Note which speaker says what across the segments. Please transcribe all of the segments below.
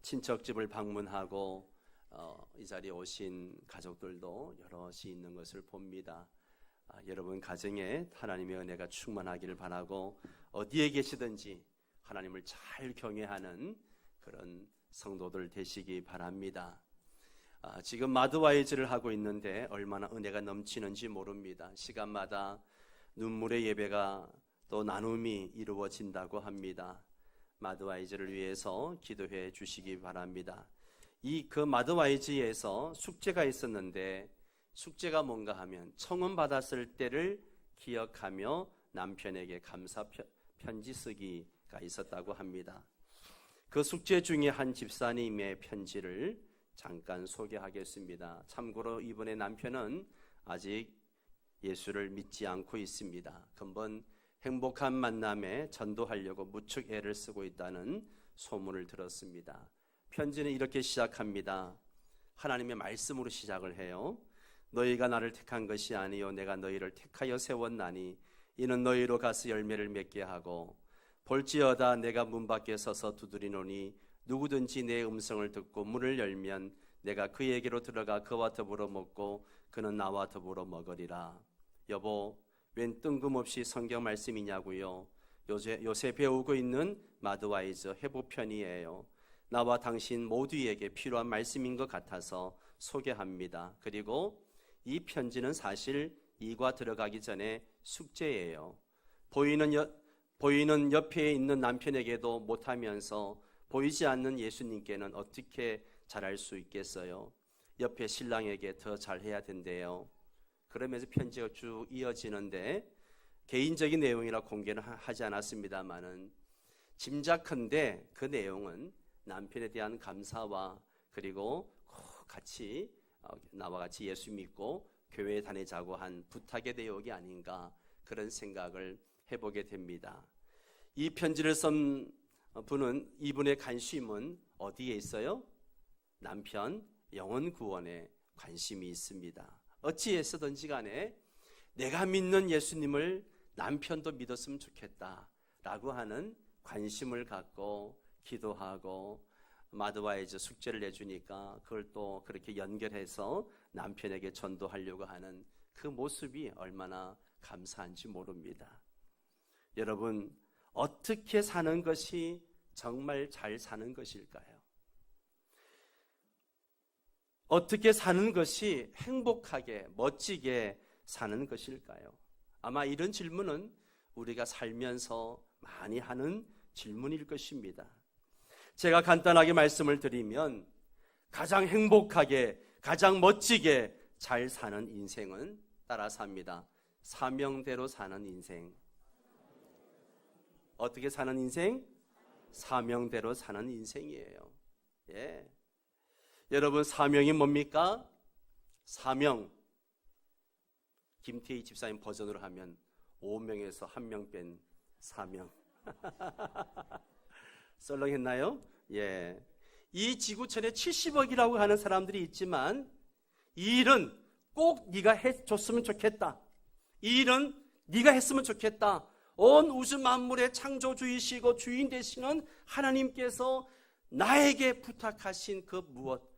Speaker 1: 친척집을 방문하고 이 자리에 오신 가족들도 여럿이 있는 것을 봅니다. 여러분 가정에 하나님의 은혜가 충만하기를 바라고 어디에 계시든지 하나님을 잘 경외하는 그런 성도들 되시기 바랍니다. 지금 마드와이즈를 하고 있는데 얼마나 은혜가 넘치는지 모릅니다. 시간마다 눈물의 예배가 또 나눔이 이루어진다고 합니다. 마드와이즈를 위해서 기도해 주시기 바랍니다. 그 마드와이즈에서 숙제가 있었는데 숙제가 뭔가 하면 청혼 받았을 때를 기억하며 남편에게 감사 편지 쓰기가 있었다고 합니다. 그 숙제 중에 한 집사님의 편지를 잠깐 소개하겠습니다. 참고로 이분의 남편은 아직 예수를 믿지 않고 있습니다. 근본 행복한 만남에 전도하려고 무척 애를 쓰고 있다는 소문을 들었습니다. 편지는 이렇게 시작합니다. 하나님의 말씀으로 시작을 해요. 너희가 나를 택한 것이 아니요 내가 너희를 택하여 세웠나니 이는 너희로 가서 열매를 맺게 하고 볼지어다 내가 문 밖에 서서 두드리노니 누구든지 내 음성을 듣고 문을 열면 내가 그에게로 들어가 그와 더불어 먹고 그는 나와 더불어 먹으리라. 여보, 웬 뜬금없이 성경 말씀이냐고요? 요새 배우고 있는 마드와이즈 회복편이에요. 나와 당신 모두에게 필요한 말씀인 것 같아서 소개합니다. 그리고 이 편지는 사실 이과 들어가기 전에 숙제예요. 보이는 옆에 있는 남편에게도 못하면서 보이지 않는 예수님께는 어떻게 잘할 수 있겠어요? 옆에 신랑에게 더 잘해야 된대요. 그러면서 편지가 쭉 이어지는데 개인적인 내용이라 공개는 하지 않았습니다만은 짐작컨대 그 내용은 남편에 대한 감사와 그리고 같이 나와 같이 예수 믿고 교회에 다니자고 한 부탁의 내용이 아닌가 그런 생각을 해보게 됩니다. 이 편지를 쓴 분은 이분의 관심은 어디에 있어요? 남편 영혼 구원에 관심이 있습니다. 어찌해서든지 간에 내가 믿는 예수님을 남편도 믿었으면 좋겠다라고 하는 관심을 갖고 기도하고 마드와이즈 숙제를 내주니까 그걸 또 그렇게 연결해서 남편에게 전도하려고 하는 그 모습이 얼마나 감사한지 모릅니다. 여러분, 어떻게 사는 것이 정말 잘 사는 것일까요? 어떻게 사는 것이 행복하게 멋지게 사는 것일까요? 아마 이런 질문은 우리가 살면서 많이 하는 질문일 것입니다. 제가 간단하게 말씀을 드리면 가장 행복하게 가장 멋지게 잘 사는 인생은 따라서 합니다. 사명대로 사는 인생. 어떻게 사는 인생? 사명대로 사는 인생이에요. 예. 여러분 사명이 뭡니까? 사명. 김태희 집사님 버전으로 하면 5명에서 1명 뺀 사명. 썰렁했나요? 예. 이 지구촌에 70억이라고 하는 사람들이 있지만 이 일은 꼭 네가 해줬으면 좋겠다. 이 일은 네가 했으면 좋겠다. 온 우주 만물의 창조주이시고 주인 되시는 하나님께서 나에게 부탁하신 그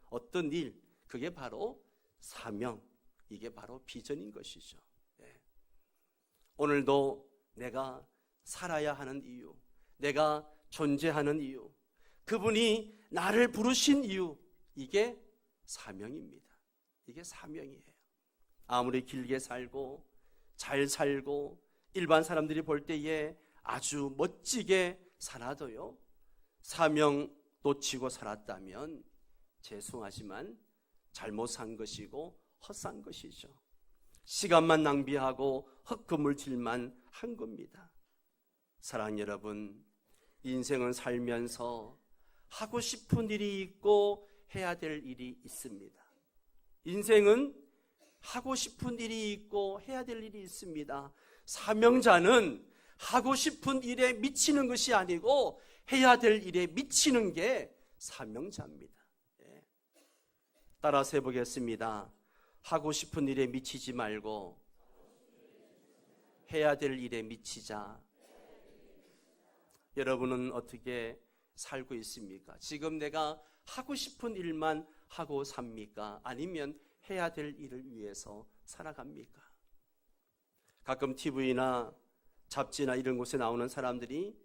Speaker 1: 어떤 일, 그게 바로 사명, 이게 바로 비전인 것이죠. 예. 오늘도 내가 살아야 하는 이유, 내가 존재하는 이유, 그분이 나를 부르신 이유, 이게 사명입니다. 이게 사명이에요. 아무리 길게 살고 잘 살고 일반 사람들이 볼 때에 아주 멋지게 살아도요, 사명 놓치고 살았다면 죄송하지만 잘못 산 것이고 헛산 것이죠. 시간만 낭비하고 헛금을질만 한 겁니다. 사랑하는 여러분, 인생은 살면서 하고 싶은 일이 있고 해야 될 일이 있습니다. 인생은 하고 싶은 일이 있고 해야 될 일이 있습니다. 사명자는 하고 싶은 일에 미치는 것이 아니고 해야 될 일에 미치는 게 사명자입니다. 예. 따라서 해보겠습니다. 하고 싶은 일에 미치지 말고 해야 될 일에 미치자. 여러분은 어떻게 살고 있습니까? 지금 내가 하고 싶은 일만 하고 삽니까? 아니면 해야 될 일을 위해서 살아갑니까? 가끔 TV나 잡지나 이런 곳에 나오는 사람들이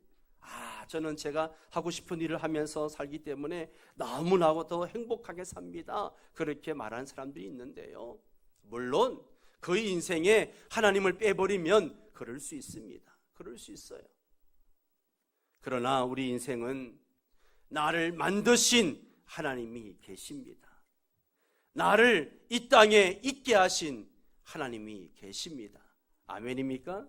Speaker 1: 저는 제가 하고 싶은 일을 하면서 살기 때문에 너무나도 행복하게 삽니다, 그렇게 말하는 사람들이 있는데요, 물론 그 인생에 하나님을 빼버리면 그럴 수 있습니다. 그럴 수 있어요. 그러나 우리 인생은 나를 만드신 하나님이 계십니다. 나를 이 땅에 있게 하신 하나님이 계십니다. 아멘입니까?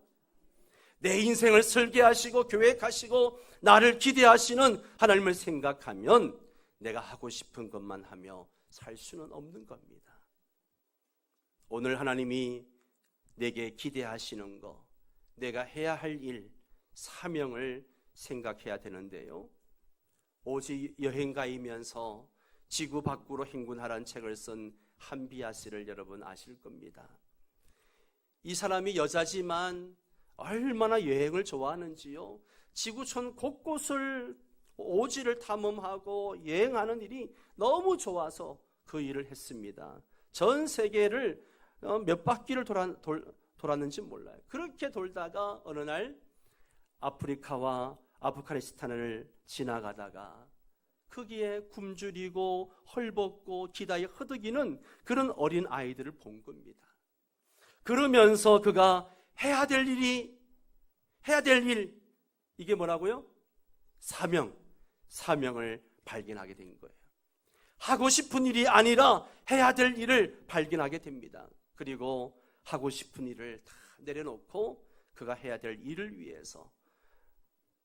Speaker 1: 내 인생을 설계하시고 계획하시고 나를 기대하시는 하나님을 생각하면 내가 하고 싶은 것만 하며 살 수는 없는 겁니다. 오늘 하나님이 내게 기대하시는 거, 내가 해야 할 일, 사명을 생각해야 되는데요, 오직 여행가이면서 지구 밖으로 행군하라는 책을 쓴 한비아스를 여러분 아실 겁니다. 이 사람이 여자지만 얼마나 여행을 좋아하는지요. 지구촌 곳곳을 오지를 탐험하고 여행하는 일이 너무 좋아서 그 일을 했습니다. 전 세계를 몇 바퀴를 돌았는지 몰라요. 그렇게 돌다가 어느 날 아프리카와 아프가니스탄을 지나가다가 거기에 굶주리고 헐벗고 기다에 허덕이는 그런 어린 아이들을 본 겁니다. 그러면서 그가 해야 될 일, 이게 뭐라고요? 사명을 발견하게 된 거예요. 하고 싶은 일이 아니라 해야 될 일을 발견하게 됩니다. 그리고 하고 싶은 일을 다 내려놓고 그가 해야 될 일을 위해서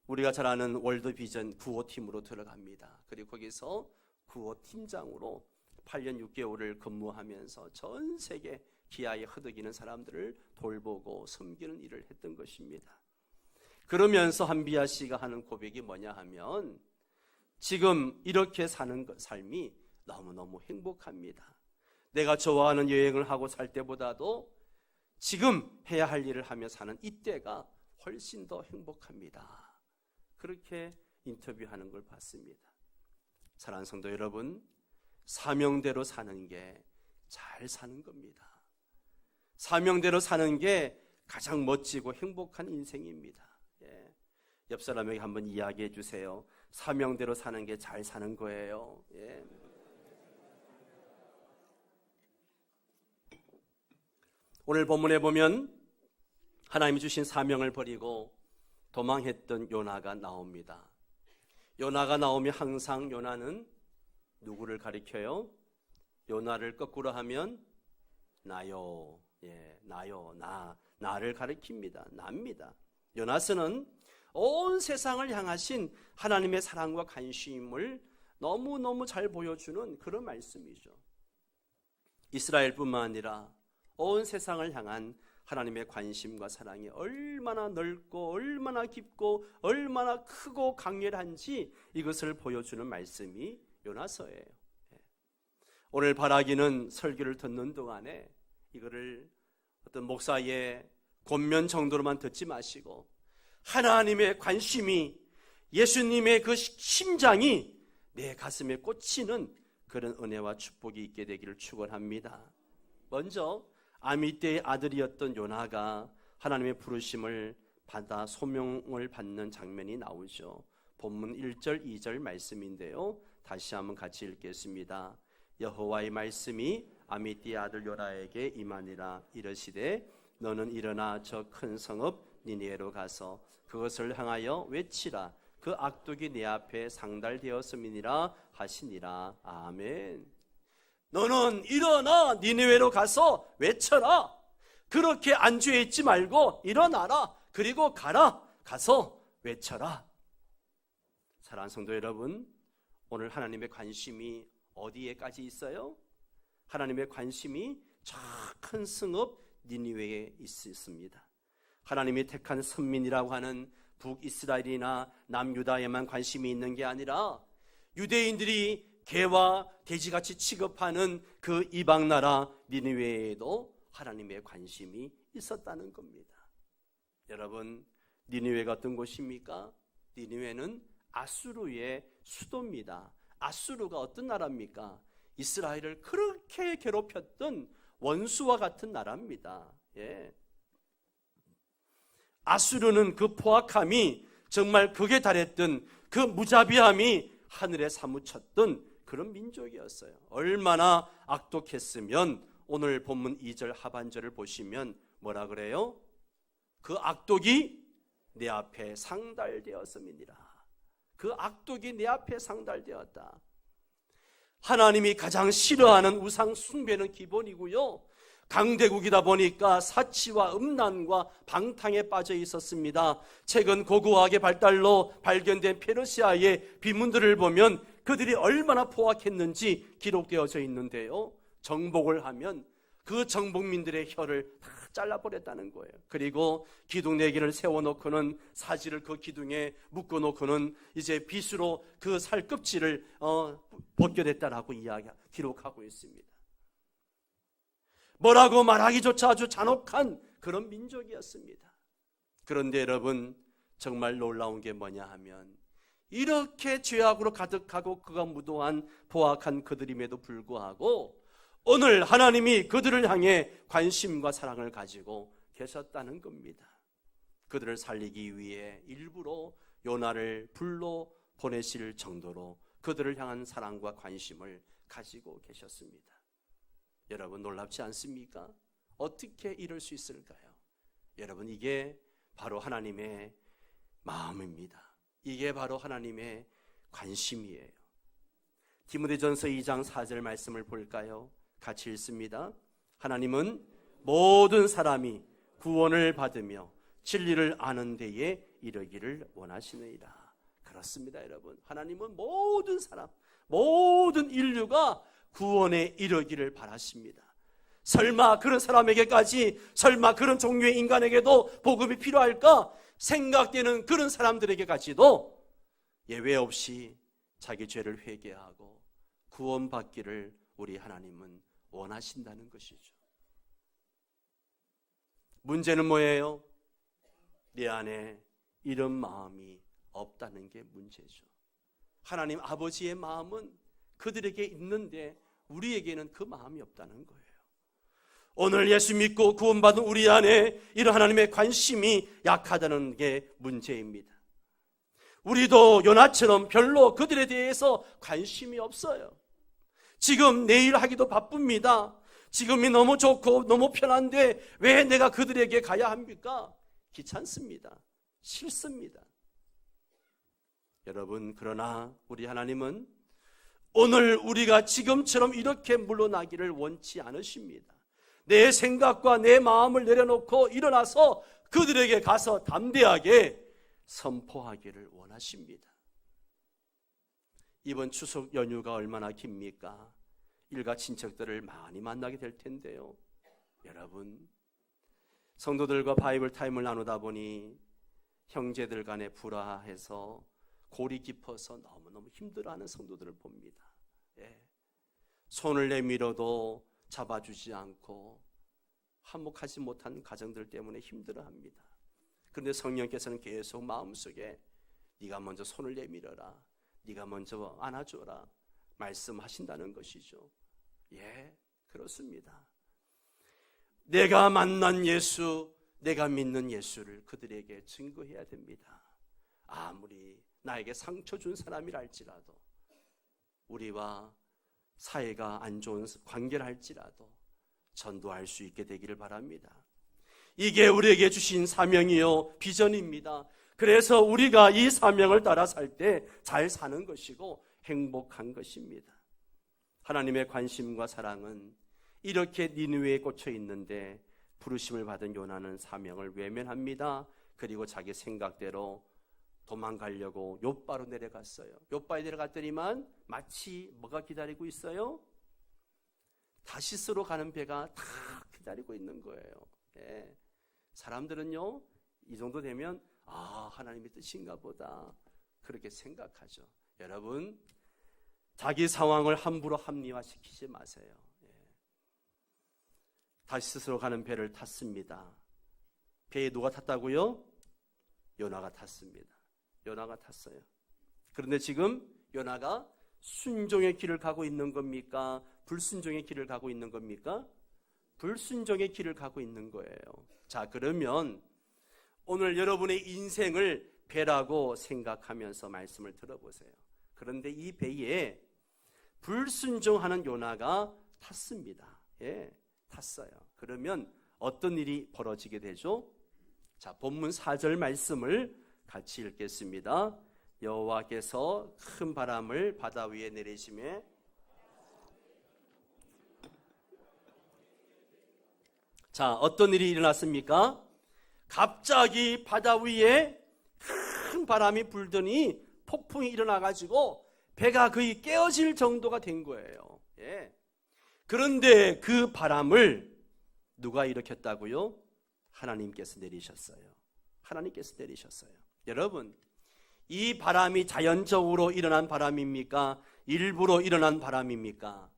Speaker 1: 우리가 잘 아는 월드비전 구호팀으로 들어갑니다. 그리고 거기서 구호팀장으로 8년 6개월을 근무하면서 전 세계 기아에 허덕이는 사람들을 돌보고 섬기는 일을 했던 것입니다. 그러면서 한비아 씨가 하는 고백이 뭐냐 하면, 지금 이렇게 사는 삶이 너무너무 행복합니다. 내가 좋아하는 여행을 하고 살 때보다도 지금 해야 할 일을 하며 사는 이때가 훨씬 더 행복합니다. 그렇게 인터뷰하는 걸 봤습니다. 사랑하는 성도 여러분, 사명대로 사는 게 잘 사는 겁니다. 사명대로 사는 게 가장 멋지고 행복한 인생입니다. 옆 사람에게 한번 이야기해 주세요. 사명대로 사는 게 잘 사는 거예요. 오늘 본문에 보면 하나님이 주신 사명을 버리고 도망했던 요나가 나옵니다. 요나가 나오면 항상 요나는 누구를 가리켜요? 요나를 거꾸로 하면 나요. 나를 가리킵니다. 나입니다. 요나스는 온 세상을 향하신 하나님의 사랑과 관심을 너무너무 잘 보여주는 그런 말씀이죠. 이스라엘뿐만 아니라 온 세상을 향한 하나님의 관심과 사랑이 얼마나 넓고 얼마나 깊고 얼마나 크고 강렬한지 이것을 보여주는 말씀이 요나서예요. 오늘 바라기는 설교를 듣는 동안에 이거를 어떤 목사의 권면 정도로만 듣지 마시고 하나님의 관심이, 예수님의 그 심장이 내 가슴에 꽂히는 그런 은혜와 축복이 있게 되기를 축원합니다. 먼저 아미떼의 아들이었던 요나가 하나님의 부르심을 받아 소명을 받는 장면이 나오죠. 본문 1절 2절 말씀인데요, 다시 한번 같이 읽겠습니다. 여호와의 말씀이 아미떼의 아들 요나에게 임하니라. 이르시되 너는 일어나 저 큰 성읍 니느웨로 가서 그것을 향하여 외치라. 그 악독이 내 앞에 상달되었음이니라 하시니라. 아멘. 너는 일어나 니느웨로 가서 외쳐라. 그렇게 안주해 있지 말고 일어나라. 그리고 가라. 가서 외쳐라. 사랑하는 성도 여러분, 오늘 하나님의 관심이 어디에까지 있어요? 하나님의 관심이 저 큰 성읍 니느웨에 있습니다. 하나님이 택한 선민이라고 하는 북이스라엘이나 남유다에만 관심이 있는 게 아니라 유대인들이 개와 돼지같이 취급하는 그 이방 나라 니느웨에도 하나님의 관심이 있었다는 겁니다. 여러분, 니느웨가 어떤 곳입니까? 니느웨는 아수르의 수도입니다. 아수르가 어떤 나라입니까? 이스라엘을 그렇게 괴롭혔던 원수와 같은 나라입니다. 예. 아수르는 그 포악함이 정말 극에 달했던 그 무자비함이 하늘에 사무쳤던 그런 민족이었어요. 얼마나 악독했으면 오늘 본문 2절 하반절을 보시면 뭐라 그래요? 그 악독이 내 앞에 상달되었음이니라. 그 악독이 내 앞에 상달되었다. 하나님이 가장 싫어하는 우상 숭배는 기본이고요, 강대국이다 보니까 사치와 음란과 방탕에 빠져 있었습니다. 최근 고고학의 발달로 발견된 페르시아의 비문들을 보면 그들이 얼마나 포악했는지 기록되어져 있는데요, 정복을 하면 그 정복민들의 혀를 다 잘라버렸다는 거예요. 그리고 기둥 4개를 세워놓고는 사지를 그 기둥에 묶어놓고는 이제 빗으로 그 살껍질을 벗겨냈다라고 기록하고 있습니다. 뭐라고 말하기조차 아주 잔혹한 그런 민족이었습니다. 그런데 여러분, 정말 놀라운 게 뭐냐 하면 이렇게 죄악으로 가득하고 그가 무도한 포악한 그들임에도 불구하고 오늘 하나님이 그들을 향해 관심과 사랑을 가지고 계셨다는 겁니다. 그들을 살리기 위해 일부러 요나를 불러 보내실 정도로 그들을 향한 사랑과 관심을 가지고 계셨습니다. 여러분, 놀랍지 않습니까? 어떻게 이럴 수 있을까요? 여러분, 이게 바로 하나님의 마음입니다. 이게 바로 하나님의 관심이에요. 디모데전서 2장 4절 말씀을 볼까요? 같이 읽습니다. 하나님은 모든 사람이 구원을 받으며 진리를 아는 데에 이르기를 원하시느니라. 그렇습니다, 여러분. 하나님은 모든 사람, 모든 인류가 구원에 이르기를 바라십니다. 설마 그런 사람에게까지, 설마 그런 종류의 인간에게도 복음이 필요할까 생각되는 그런 사람들에게까지도 예외 없이 자기 죄를 회개하고 구원받기를 우리 하나님은 원하신다는 것이죠. 문제는 뭐예요? 내 안에 이런 마음이 없다는 게 문제죠. 하나님 아버지의 마음은 그들에게 있는데 우리에게는 그 마음이 없다는 거예요. 오늘 예수 믿고 구원받은 우리 안에 이런 하나님의 관심이 약하다는 게 문제입니다. 우리도 요나처럼 별로 그들에 대해서 관심이 없어요. 지금 내일 하기도 바쁩니다. 지금이 너무 좋고 너무 편한데 왜 내가 그들에게 가야 합니까? 귀찮습니다. 싫습니다. 여러분, 그러나 우리 하나님은 오늘 우리가 지금처럼 이렇게 물러나기를 원치 않으십니다. 내 생각과 내 마음을 내려놓고 일어나서 그들에게 가서 담대하게 선포하기를 원하십니다. 이번 추석 연휴가 얼마나 깁니까? 일가 친척들을 많이 만나게 될 텐데요. 여러분, 성도들과 바이블 타임을 나누다 보니 형제들 간에 불화해서 골이 깊어서 너무너무 힘들어하는 성도들을 봅니다. 예. 손을 내밀어도 잡아주지 않고 화목하지 못한 가정들 때문에 힘들어합니다. 그런데 성령께서는 계속 마음속에 네가 먼저 손을 내밀어라, 네가 먼저 안아줘라 말씀하신다는 것이죠. 예, 그렇습니다. 내가 만난 예수, 내가 믿는 예수를 그들에게 증거해야 됩니다. 아무리 나에게 상처 준 사람이라 할지라도, 우리와 사이가 안 좋은 관계를 할지라도 전도할 수 있게 되기를 바랍니다. 이게 우리에게 주신 사명이요 비전입니다. 그래서 우리가 이 사명을 따라 살 때 잘 사는 것이고 행복한 것입니다. 하나님의 관심과 사랑은 이렇게 니느웨에 꽂혀 있는데 부르심을 받은 요나는 사명을 외면합니다. 그리고 자기 생각대로 도망가려고 욥바로 내려갔어요. 욥바에 내려갔더니만 마치 뭐가 기다리고 있어요? 다시스로 가는 배가 다 기다리고 있는 거예요. 예. 사람들은요, 이 정도 되면 하나님의 뜻인가 보다 그렇게 생각하죠. 여러분, 자기 상황을 함부로 합리화시키지 마세요. 예. 다시스로 가는 배를 탔습니다. 배에 누가 탔다고요? 요나가 탔습니다. 요나가 탔어요. 그런데 지금 요나가 순종의 길을 가고 있는 겁니까? 불순종의 길을 가고 있는 겁니까? 불순종의 길을 가고 있는 거예요. 자, 그러면 오늘 여러분의 인생을 배라고 생각하면서 말씀을 들어보세요. 그런데 이 배에 불순종하는 요나가 탔습니다. 예, 탔어요. 그러면 어떤 일이 벌어지게 되죠? 자, 본문 4절 말씀을 같이 읽겠습니다. 여호와께서 큰 바람을 바다 위에 내리시매 자, 어떤 일이 일어났습니까? 갑자기 바다 위에 큰 바람이 불더니 폭풍이 일어나가지고 배가 거의 깨어질 정도가 된 거예요. 예. 그런데 그 바람을 누가 일으켰다고요? 하나님께서 내리셨어요. 하나님께서 내리셨어요. 여러분, 이 바람이 자연적으로 일어난 바람입니까? 일부러 일어난 바람입니까?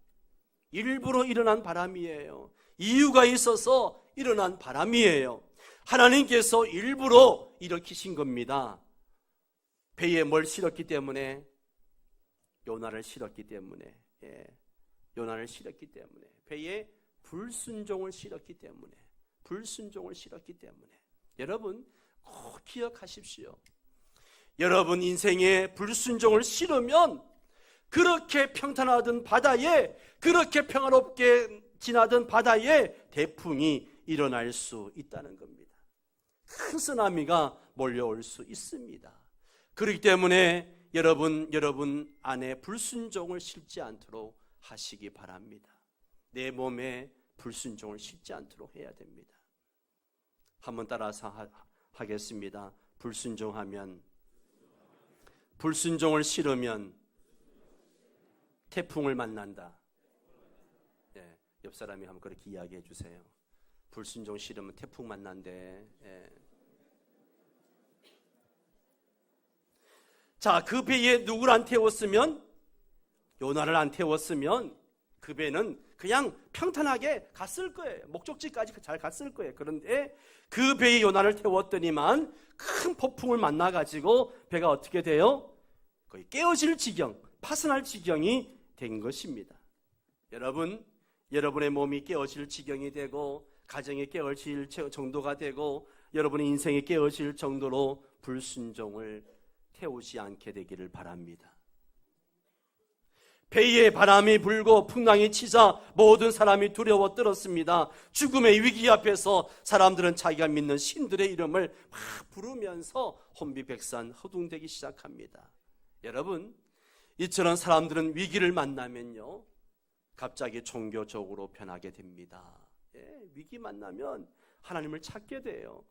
Speaker 1: 일부러 일어난 바람이에요. 이유가 있어서 일어난 바람이에요. 하나님께서 일부러 일으키신 겁니다. 배에 뭘 실었기 때문에? 요나를 실었기 때문에. 예. 요나를 실었기 때문에. 배에 불순종을 실었기 때문에. 불순종을 실었기 때문에. 여러분 꼭 기억하십시오. 여러분 인생에 불순종을 실으면 그렇게 평탄하던 바다에, 그렇게 평화롭게 지나던 바다에 대풍이 일어날 수 있다는 겁니다. 큰 쓰나미가 몰려올 수 있습니다. 그렇기 때문에 여러분 안에 불순종을 실지 않도록 하시기 바랍니다. 내 몸에 불순종을 실지 않도록 해야 됩니다. 한번 따라서 하겠습니다. 불순종하면, 불순종을 실으면 태풍을 만난다. 예, 옆 사람이 한번 그렇게 이야기해 주세요. 불순종 실으면 태풍 만난대. 예. 자, 그 배에 누구를 안 태웠으면, 요나를 안 태웠으면 그 배는 그냥 평탄하게 갔을 거예요. 목적지까지 잘 갔을 거예요. 그런데 그 배에 요나를 태웠더니만 큰 폭풍을 만나가지고 배가 어떻게 돼요? 거의 깨어질 지경, 파산할 지경이 된 것입니다. 여러분, 여러분의 몸이 깨어질 지경이 되고 가정이 깨어질 정도가 되고 여러분의 인생이 깨어질 정도로 불순종을 태우지 않게 되기를 바랍니다. 배에 바람이 불고 풍랑이 치자 모든 사람이 두려워 떨었습니다. 죽음의 위기 앞에서 사람들은 자기가 믿는 신들의 이름을 막 부르면서 혼비백산 허둥대기 시작합니다. 여러분, 이처럼 사람들은 위기를 만나면요 갑자기 종교적으로 변하게 됩니다. 예, 위기 만나면 하나님을 찾게 돼요.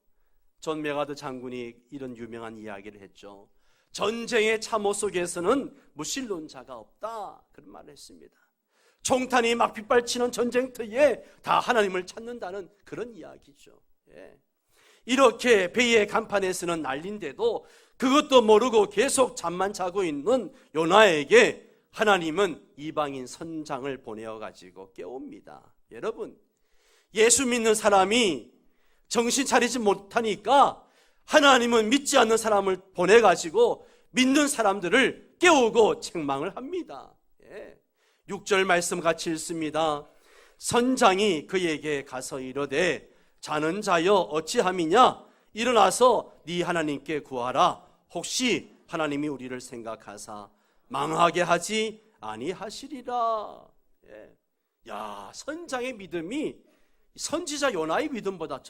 Speaker 1: 존 메가드 장군이 이런 유명한 이야기를 했죠. 전쟁의 참호 속에서는 무신론자가 없다, 그런 말을 했습니다. 총탄이 막 빗발치는 전쟁터에 다 하나님을 찾는다는 그런 이야기죠. 예. 이렇게 배의 간판에서는 난린데도 그것도 모르고 계속 잠만 자고 있는 요나에게 하나님은 이방인 선장을 보내어가지고 깨웁니다. 여러분, 예수 믿는 사람이 정신 차리지 못하니까 하나님은 믿지 않는 사람을 보내가지고 믿는 사람들을 깨우고 책망을 합니다. 6절 말씀 같이 읽습니다. 선장이 그에게 가서 이르되 자는 자여 어찌함이냐? 일어나서 네 하나님께 구하라. 혹시 하나님이 우리를 생각하사 망하게 하지 아니하시리라. 야, 선장의 믿음이 선지자 요나의 믿음보다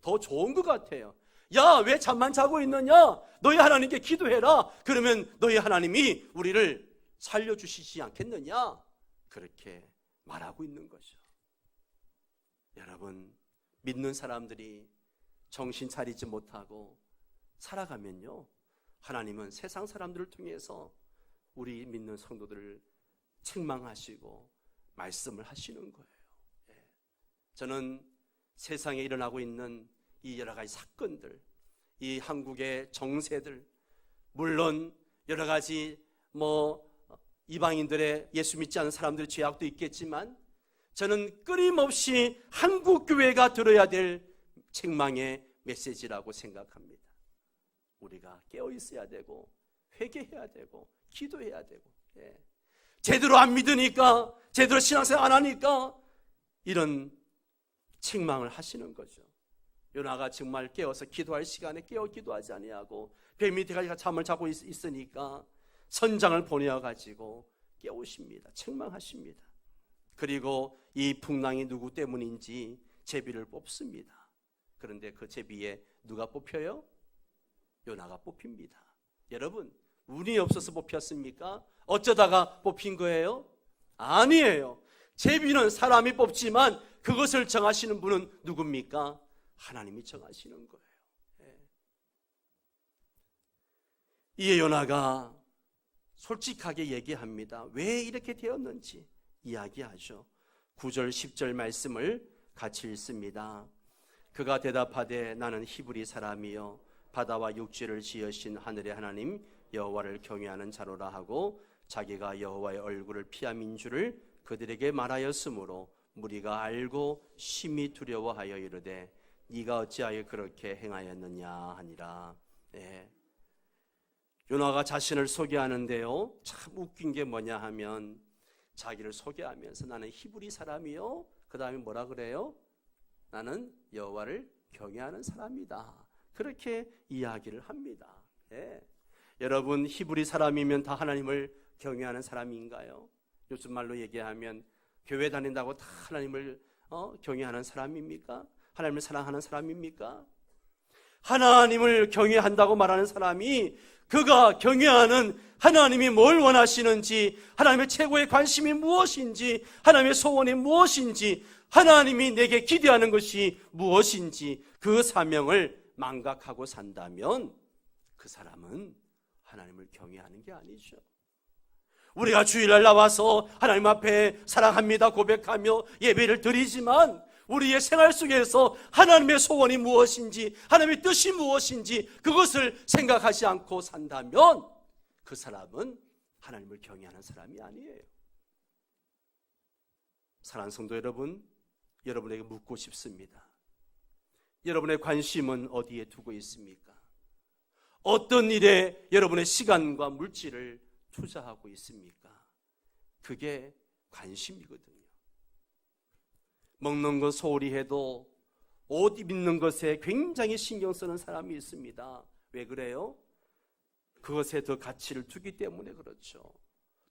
Speaker 1: 더 좋은 것 같아요. 야, 왜 잠만 자고 있느냐? 너희 하나님께 기도해라. 그러면 너희 하나님이 우리를 살려주시지 않겠느냐? 그렇게 말하고 있는 거죠. 여러분, 믿는 사람들이 정신 차리지 못하고 살아가면요 하나님은 세상 사람들을 통해서 우리 믿는 성도들을 책망하시고 말씀을 하시는 거예요. 저는 세상에 일어나고 있는 이 여러 가지 사건들, 이 한국의 정세들, 물론 여러 가지 이방인들의 예수 믿지 않는 사람들의 죄악도 있겠지만 저는 끊임없이 한국 교회가 들어야 될 책망의 메시지라고 생각합니다. 우리가 깨어 있어야 되고 회개해야 되고 기도해야 되고, 제대로 안 믿으니까, 제대로 신앙생활 안 하니까 이런 책망을 하시는 거죠. 요나가 정말 깨어서 기도할 시간에 깨어 기도하지 아니하고 배 밑에 가서 잠을 자고 있으니까 선장을 보내어 가지고 깨우십니다. 책망하십니다. 그리고 이 풍랑이 누구 때문인지 제비를 뽑습니다. 그런데 그 제비에 누가 뽑혀요? 요나가 뽑힙니다. 여러분, 운이 없어서 뽑혔습니까? 어쩌다가 뽑힌 거예요? 아니에요. 제비는 사람이 뽑지만 그것을 정하시는 분은 누굽니까? 하나님이 정하시는 거예요. 이에 요나가 솔직하게 얘기합니다. 왜 이렇게 되었는지 이야기하죠. 9절 10절 말씀을 같이 읽습니다. 그가 대답하되 나는 히브리 사람이요 바다와 육지를 지으신 하늘의 하나님 여호와를 경외하는 자로라 하고 자기가 여호와의 얼굴을 피함인 줄을 그들에게 말하였으므로 무리가 알고 심히 두려워하여 이르되 네가 어찌하여 그렇게 행하였느냐 하니라. 요나가 자신을 소개하는데요, 참 웃긴 게 뭐냐 하면 자기를 소개하면서 나는 히브리 사람이요, 그 다음에 뭐라 그래요? 나는 여호와를 경외하는 사람이다. 그렇게 이야기를 합니다. 여러분, 히브리 사람이면 다 하나님을 경외하는 사람인가요? 요즘 말로 얘기하면 교회 다닌다고 다 하나님을 경외하는 사람입니까? 하나님을 사랑하는 사람입니까? 하나님을 경외한다고 말하는 사람이 그가 경외하는 하나님이 뭘 원하시는지, 하나님의 최고의 관심이 무엇인지, 하나님의 소원이 무엇인지, 하나님이 내게 기대하는 것이 무엇인지 그 사명을 망각하고 산다면 그 사람은 하나님을 경외하는 게 아니죠. 우리가 주일날 나와서 하나님 앞에 사랑합니다 고백하며 예배를 드리지만 우리의 생활 속에서 하나님의 소원이 무엇인지, 하나님의 뜻이 무엇인지 그것을 생각하지 않고 산다면 그 사람은 하나님을 경외하는 사람이 아니에요. 사랑하는 성도 여러분, 여러분에게 묻고 싶습니다. 여러분의 관심은 어디에 두고 있습니까? 어떤 일에 여러분의 시간과 물질을 투자하고 있습니까? 그게 관심이거든요. 먹는 것 소홀히 해도 옷 입는 것에 굉장히 신경 쓰는 사람이 있습니다. 왜 그래요? 그것에 더 가치를 두기 때문에 그렇죠.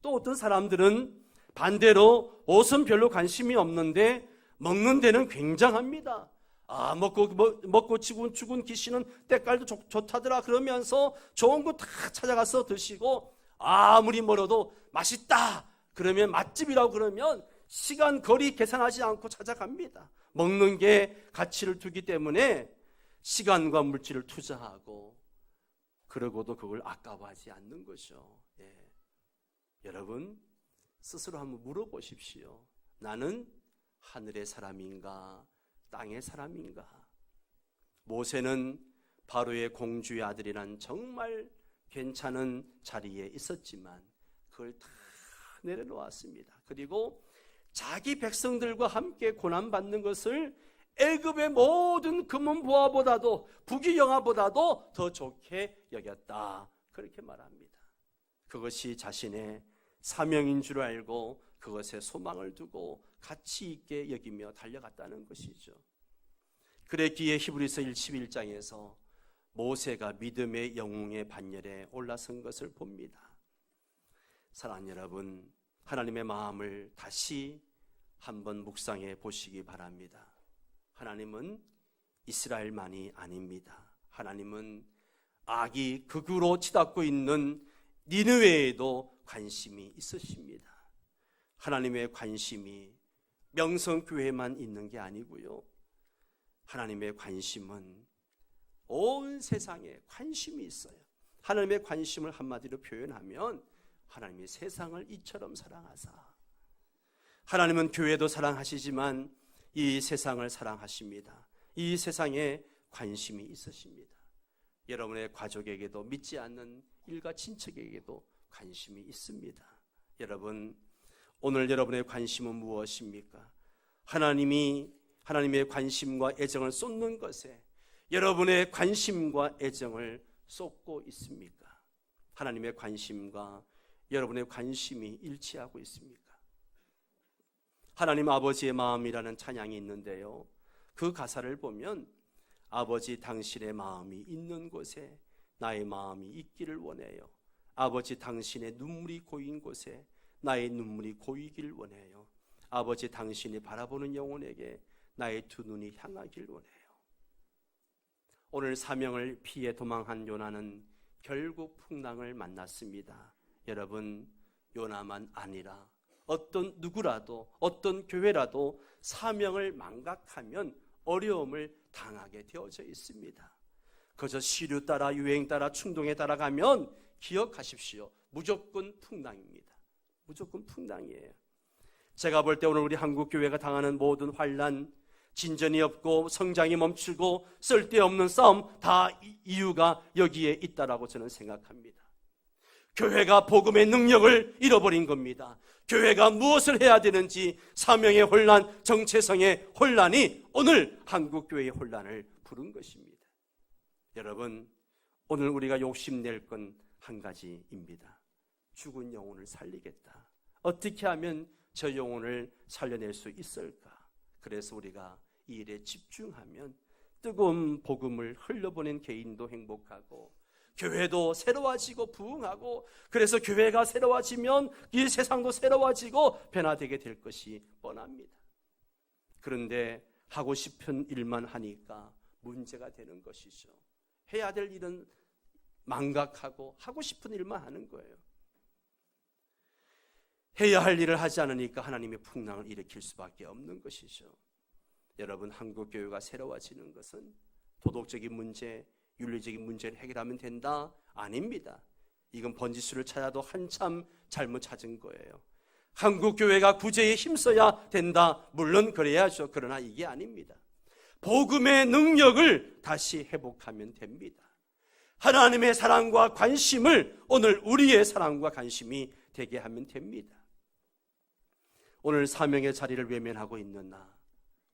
Speaker 1: 또 어떤 사람들은 반대로 옷은 별로 관심이 없는데 먹는 데는 굉장합니다. 먹고 죽은 귀신은 때깔도 좋다더라 그러면서 좋은 거 다 찾아가서 드시고 아무리 멀어도 맛있다 그러면 맛집이라고 그러면 시간 거리 계산하지 않고 찾아갑니다. 먹는 게 가치를 두기 때문에 시간과 물질을 투자하고 그러고도 그걸 아까워하지 않는 거죠. 여러분 스스로 한번 물어보십시오. 나는 하늘의 사람인가 땅의 사람인가? 모세는 바로의 공주의 아들이란 정말 괜찮은 자리에 있었지만 그걸 다 내려놓았습니다. 그리고 자기 백성들과 함께 고난받는 것을 애굽의 모든 금은보화보다도 부귀영화보다도 더 좋게 여겼다. 그렇게 말합니다. 그것이 자신의 사명인 줄 알고 그것에 소망을 두고 가치 있게 여기며 달려갔다는 것이죠. 그랬기에 히브리서 11장에서 모세가 믿음의 영웅의 반열에 올라선 것을 봅니다. 사랑하는 여러분, 하나님의 마음을 다시 한번 묵상해 보시기 바랍니다. 하나님은 이스라엘만이 아닙니다. 하나님은 악이 극으로 치닫고 있는 니느웨에도 관심이 있으십니다. 하나님의 관심이 명성교회만 있는 게 아니고요. 하나님의 관심은 온 세상에 관심이 있어요. 하나님의 관심을 한마디로 표현하면 하나님이 세상을 이처럼 사랑하사, 하나님은 교회도 사랑하시지만 이 세상을 사랑하십니다. 이 세상에 관심이 있으십니다. 여러분의 가족에게도, 믿지 않는 일가 친척에게도 관심이 있습니다. 여러분, 오늘 여러분의 관심은 무엇입니까? 하나님의 관심과 애정을 쏟는 것에 여러분의 관심과 애정을 쏟고 있습니까? 하나님의 관심과 여러분의 관심이 일치하고 있습니까? 하나님 아버지의 마음이라는 찬양이 있는데요, 그 가사를 보면 아버지 당신의 마음이 있는 곳에 나의 마음이 있기를 원해요. 아버지 당신의 눈물이 고인 곳에 나의 눈물이 고이길 원해요. 아버지 당신이 바라보는 영혼에게 나의 두 눈이 향하길 원해요. 오늘 사명을 피해 도망한 요나는 결국 풍랑을 만났습니다. 여러분, 요나만 아니라 어떤 누구라도, 어떤 교회라도 사명을 망각하면 어려움을 당하게 되어져 있습니다. 그저 시류 따라, 유행 따라, 충동에 따라가면 기억하십시오. 무조건 풍랑입니다. 무조건 풍랑이에요. 제가 볼 때 오늘 우리 한국 교회가 당하는 모든 환난, 진전이 없고 성장이 멈추고 쓸데없는 싸움, 다 이유가 여기에 있다라고 저는 생각합니다. 교회가 복음의 능력을 잃어버린 겁니다. 교회가 무엇을 해야 되는지, 사명의 혼란, 정체성의 혼란이 오늘 한국 교회의 혼란을 부른 것입니다. 여러분, 오늘 우리가 욕심낼 건 한 가지입니다. 죽은 영혼을 살리겠다. 어떻게 하면 저 영혼을 살려낼 수 있을까? 그래서 우리가 이 일에 집중하면 뜨거운 복음을 흘려보낸 개인도 행복하고 교회도 새로워지고 부흥하고, 그래서 교회가 새로워지면 이 세상도 새로워지고 변화되게 될 것이 뻔합니다. 그런데 하고 싶은 일만 하니까 문제가 되는 것이죠. 해야 될 일은 망각하고 하고 싶은 일만 하는 거예요. 해야 할 일을 하지 않으니까 하나님의 풍랑을 일으킬 수밖에 없는 것이죠. 여러분, 한국교회가 새로워지는 것은 도덕적인 문제, 윤리적인 문제를 해결하면 된다? 아닙니다. 이건 번지수를 찾아도 한참 잘못 찾은 거예요. 한국교회가 구제에 힘써야 된다? 물론 그래야죠. 그러나 이게 아닙니다. 복음의 능력을 다시 회복하면 됩니다. 하나님의 사랑과 관심을 오늘 우리의 사랑과 관심이 되게 하면 됩니다. 오늘 사명의 자리를 외면하고 있는 나,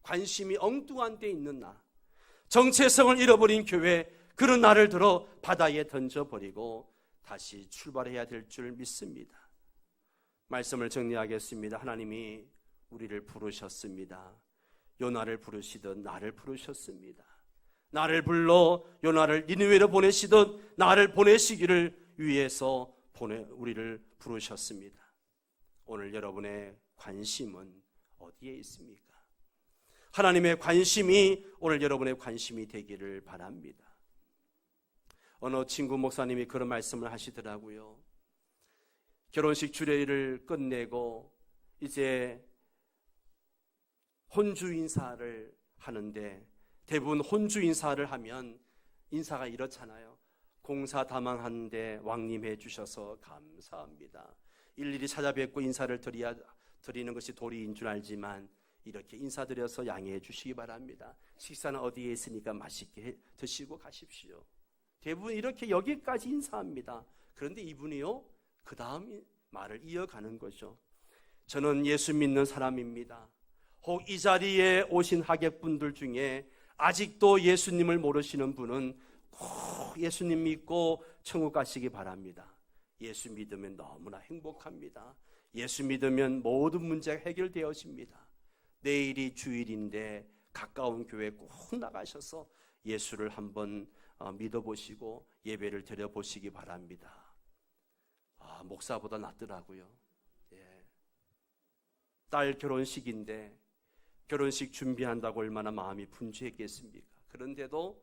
Speaker 1: 관심이 엉뚱한 데 있는 나, 정체성을 잃어버린 교회, 그런 나를 들어 바다에 던져버리고 다시 출발해야 될 줄 믿습니다. 말씀을 정리하겠습니다. 하나님이 우리를 부르셨습니다. 요나를 부르시듯 나를 부르셨습니다. 나를 불러 요나를 니느웨로 보내시듯 나를 보내시기를 위해서 우리를 부르셨습니다. 오늘 여러분의 관심은 어디에 있습니까? 하나님의 관심이 오늘 여러분의 관심이 되기를 바랍니다. 어느 친구 목사님이 그런 말씀을 하시더라고요. 결혼식 주례를 끝내고 이제 혼주 인사를 하는데, 대부분 혼주 인사를 하면 인사가 이렇잖아요. 공사 다망하는데 왕님해 주셔서 감사합니다. 일일이 찾아뵙고 인사를 드리는 것이 도리인 줄 알지만 이렇게 인사드려서 양해해 주시기 바랍니다. 식사는 어디에 있으니까 맛있게 드시고 가십시오. 대부분 이렇게 여기까지 인사합니다. 그런데 이분이요, 그 다음 말을 이어가는 거죠. 저는 예수 믿는 사람입니다. 혹 이 자리에 오신 하객분들 중에 아직도 예수님을 모르시는 분은 꼭 예수님 믿고 천국 가시기 바랍니다. 예수 믿으면 너무나 행복합니다. 예수 믿으면 모든 문제가 해결되어집니다. 내일이 주일인데 가까운 교회 꼭 나가셔서 예수를 한번 믿어보시고 예배를 드려보시기 바랍니다. 목사보다 낫더라고요. 딸 결혼식인데 결혼식 준비한다고 얼마나 마음이 분주했겠습니까? 그런데도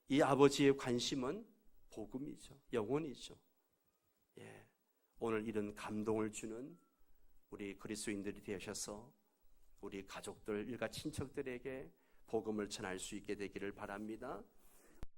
Speaker 1: 이 아버지의 관심은 복음이죠. 영혼이죠. 오늘 이런 감동을 주는 우리 그리스도인들이 되셔서 우리 가족들, 일가 친척들에게 복음을 전할 수 있게 되기를 바랍니다.